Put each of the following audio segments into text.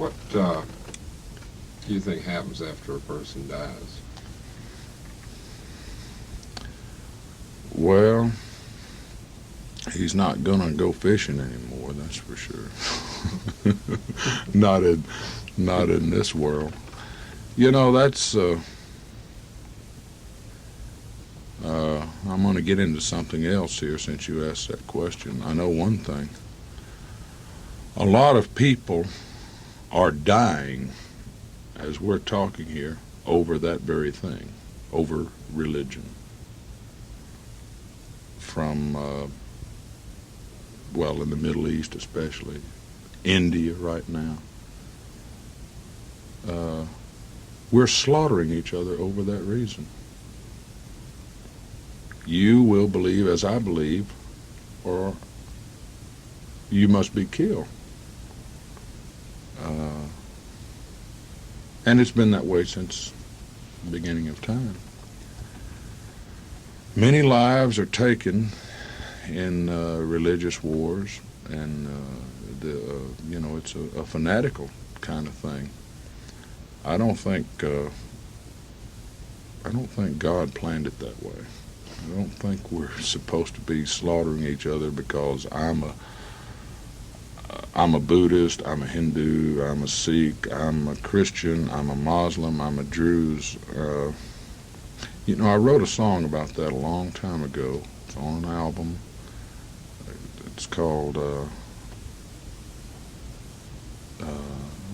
What do you think happens after a person dies? Well, he's not gonna go fishing anymore, that's for sure. not in this world. You know, that's I'm gonna get into something else here since you asked that question. I know one thing. A lot of people are dying as we're talking here over that very thing, over religion. From well, in the Middle East especially, India right now. We're slaughtering each other over that reason. You will believe as I believe, or you must be killed. And it's been that way since the beginning of time. Many lives are taken in religious wars, and it's a fanatical kind of thing. I don't think God planned it that way. I don't think we're supposed to be slaughtering each other because I'm a Buddhist, I'm a Hindu, I'm a Sikh, I'm a Christian, I'm a Muslim, I'm a Druze. I wrote a song about that a long time ago. It's on an album. It's called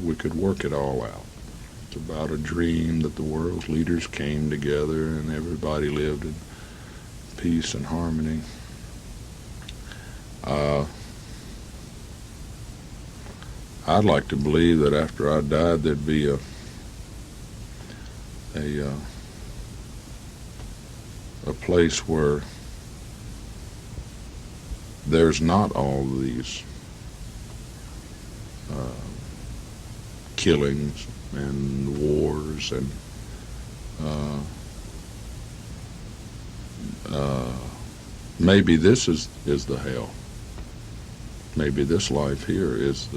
We Could Work It All Out. It's about a dream that the world's leaders came together and everybody lived in peace and harmony. I'd like to believe that after I died there'd be a place where there's not all these killings and wars and maybe this is the hell. Maybe this life here is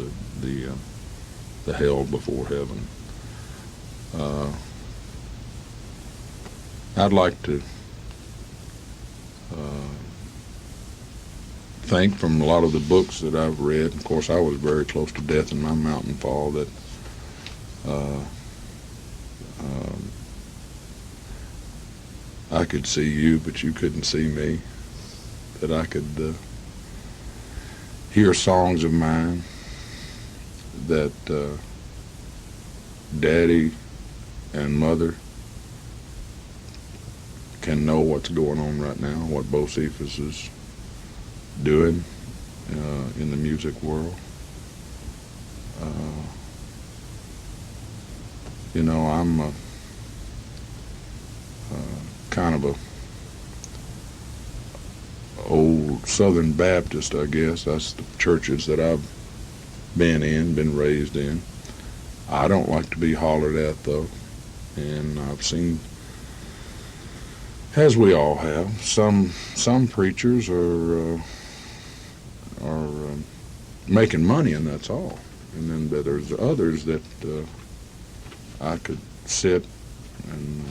the hell before heaven. I'd like to think from a lot of the books that I've read. Of course, I was very close to death in my mountain fall. That I could see you, but you couldn't see me. That I could hear songs of mine. That Daddy and Mother can know what's going on right now, what Bocephus is doing in the music world. I'm kind of a old Southern Baptist, I guess. That's the churches that I've been raised in. I don't like to be hollered at, though, and I've seen, as we all have, some preachers are making money, and that's all. And then there's others that I could sit and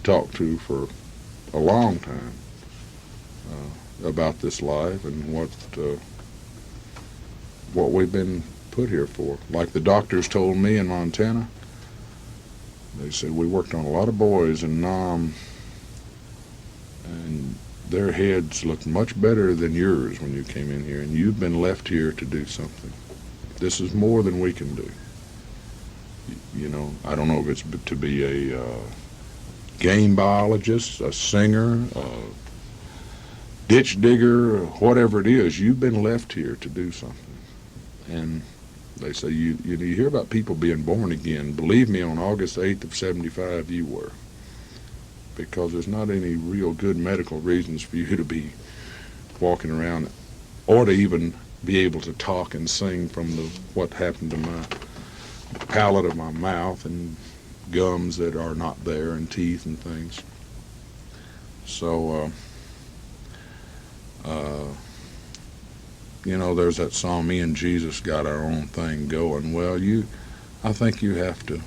talk to for a long time about this life and what we've been put here for. Like the doctors told me in Montana, they said we worked on a lot of boys in Nam, and their heads looked much better than yours when you came in here, and you've been left here to do something. This is more than we can do. I don't know if it's to be a game biologist, a singer, a ditch digger, or whatever it is. You've been left here to do something. And they say you hear about people being born again. Believe me, on August 8th of 75, you were. Because there's not any real good medical reasons for you to be walking around or to even be able to talk and sing from what happened to my palate of my mouth and gums that are not there and teeth and things. So you know, there's that song, "Me and Jesus got our own thing going." Well, I think you have to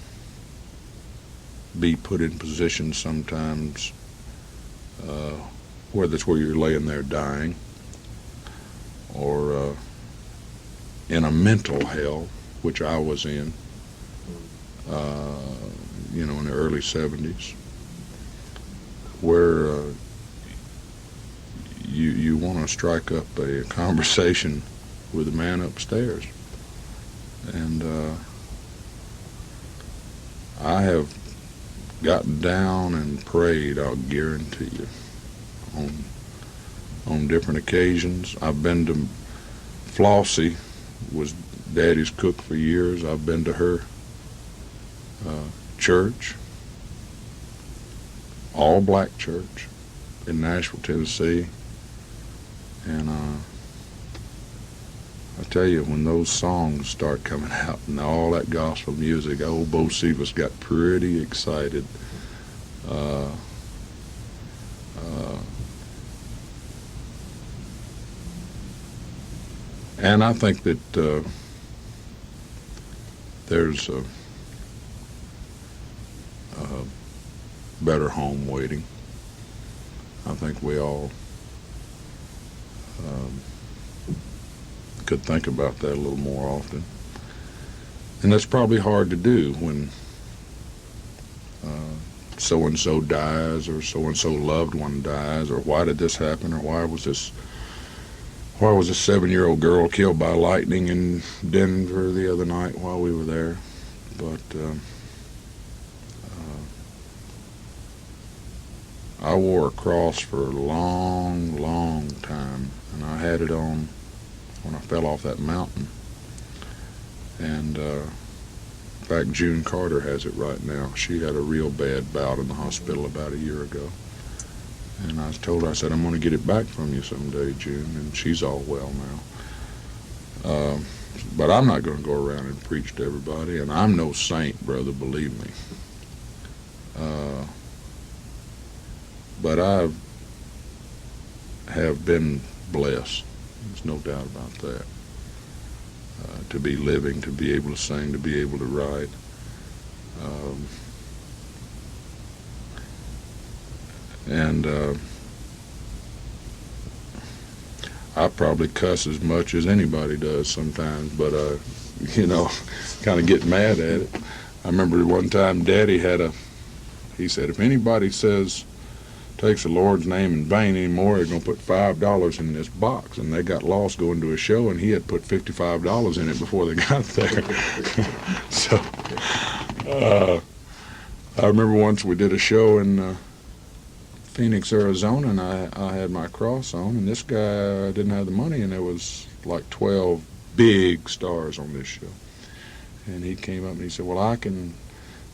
be put in positions sometimes, whether it's where you're laying there dying, or in a mental hell, which I was in, uh, you know, in the early 70s, where you want to strike up a conversation with the man upstairs. And I have gotten down and prayed, I'll guarantee you, on different occasions. I've been to Flossie, was Daddy's cook for years. I've been to her church, all black church in Nashville, Tennessee. And I tell you, when those songs start coming out and all that gospel music, old Bo Sivas got pretty excited. And I think that there's a better home waiting. I think we all could think about that a little more often. And that's probably hard to do when so-and-so dies, or so-and-so loved one dies, or why did this happen, or why was this 7-year-old girl killed by lightning in Denver the other night while we were there. But I wore a cross for a long, long time, and I had it on when I fell off that mountain. And in fact, June Carter has it right now. She had a real bad bout in the hospital about a year ago. And I told her, I said, "I'm going to get it back from you someday, June," and she's all well now. But I'm not going to go around and preach to everybody, and I'm no saint, brother, believe me. But I have been blessed. There's no doubt about that. To be living, to be able to sing, to be able to write. And I probably cuss as much as anybody does sometimes, but you know, kind of get mad at it. I remember one time Daddy he said, "If anybody takes the Lord's name in vain anymore, they're going to put $5 in this box." And they got lost going to a show, and he had put $55 in it before they got there. So I remember once we did a show in Phoenix, Arizona, and I had my cross on, and this guy didn't have the money, and there was like 12 big stars on this show. And he came up and he said, "Well, I can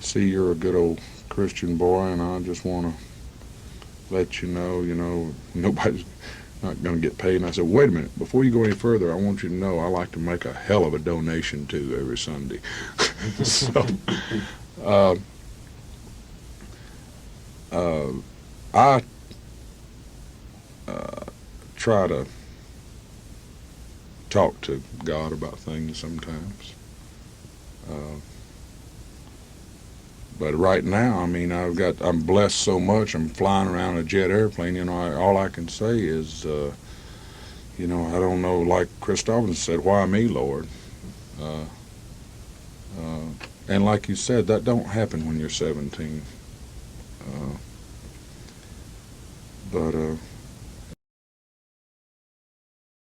see you're a good old Christian boy, and I just want to let you know, nobody's not going to get paid." And I said, "Wait a minute, before you go any further, I want you to know I like to make a hell of a donation too every Sunday." So I try to talk to God about things sometimes. But right now, I mean, I'm blessed so much. I'm flying around a jet airplane. All I can say is, I don't know. Like Christopher said, "Why me, Lord?" And like you said, that don't happen when you're 17. But